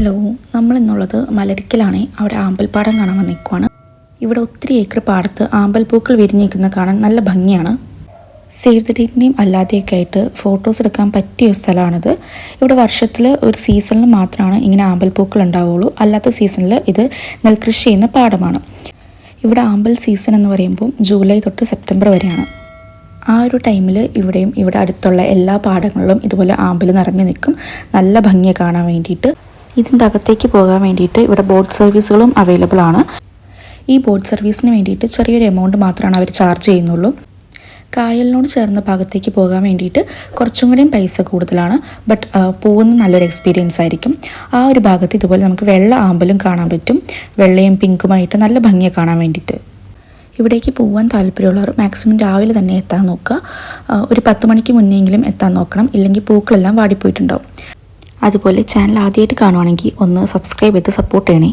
Hello, നമ്മളിന്നുള്ളത് മലരിക്കലാണ്. അവിടെ ആമ്പൽപ്പാടം കാണാൻ വന്നിരിക്കുവാണ്. ഇവിടെ ഒത്തിരി ഏക്കർ പാടത്ത് ആമ്പൽപ്പൂക്കൾ വിരിഞ്ഞിരിക്കുന്ന കാണാൻ നല്ല ഭംഗിയാണ്. സേവ് ദ ഡേറ്റിൻ്റെയും അല്ലാതെയൊക്കെ ആയിട്ട് ഫോട്ടോസ് എടുക്കാൻ പറ്റിയ ഒരു സ്ഥലമാണിത്. ഇവിടെ വർഷത്തിൽ ഒരു സീസണിൽ മാത്രമാണ് ഇങ്ങനെ ആമ്പൽപ്പൂക്കൾ ഉണ്ടാവുകയുള്ളൂ. അല്ലാത്ത സീസണിൽ ഇത് നെൽകൃഷി ചെയ്യുന്ന പാടമാണ്. ഇവിടെ ആമ്പൽ സീസൺ എന്ന് പറയുമ്പോൾ ജൂലൈ തൊട്ട് സെപ്റ്റംബർ വരെയാണ്. ആ ഒരു ടൈമിൽ ഇവിടെ അടുത്തുള്ള എല്ലാ പാടങ്ങളിലും ഇതുപോലെ ആമ്പൽ നിറഞ്ഞു നിൽക്കും. നല്ല ഭംഗിയെ കാണാൻ വേണ്ടിയിട്ട്. ഇതിൻ്റെ അകത്തേക്ക് പോകാൻ വേണ്ടിയിട്ട് ഇവിടെ ബോട്ട് സർവീസുകളും അവൈലബിൾ ആണ്. ഈ ബോട്ട് സർവീസിന് വേണ്ടിയിട്ട് ചെറിയൊരു എമൗണ്ട് മാത്രമാണ് അവർ ചാർജ് ചെയ്യുന്നുള്ളൂ. കായലിനോട് ചേർന്ന ഭാഗത്തേക്ക് പോകാൻ വേണ്ടിയിട്ട് കുറച്ചും കൂടിയും പൈസ കൂടുതലാണ്. ബട്ട് പോകുന്ന നല്ലൊരു എക്സ്പീരിയൻസ് ആയിരിക്കും. ആ ഒരു ഭാഗത്ത് ഇതുപോലെ നമുക്ക് വെള്ള ആമ്പലും കാണാൻ പറ്റും. വെള്ളയും പിങ്കുമായിട്ട് നല്ല ഭംഗിയെ കാണാൻ വേണ്ടിയിട്ട്. ഇവിടേക്ക് പോകാൻ താല്പര്യമുള്ളവർ മാക്സിമം രാവിലെ തന്നെ എത്താൻ നോക്കുക. ഒരു 10 മണിക്ക് മുന്നെയെങ്കിലും എത്താൻ നോക്കണം. ഇല്ലെങ്കിൽ പൂക്കളെല്ലാം വാടിപ്പോയിട്ടുണ്ടാവും. അതുപോലെ ചാനൽ ആദ്യമായിട്ട് കാണുവാണെങ്കിൽ ഒന്ന് സബ്സ്ക്രൈബ് ചെയ്ത് സപ്പോർട്ട് ചെയ്യണേ.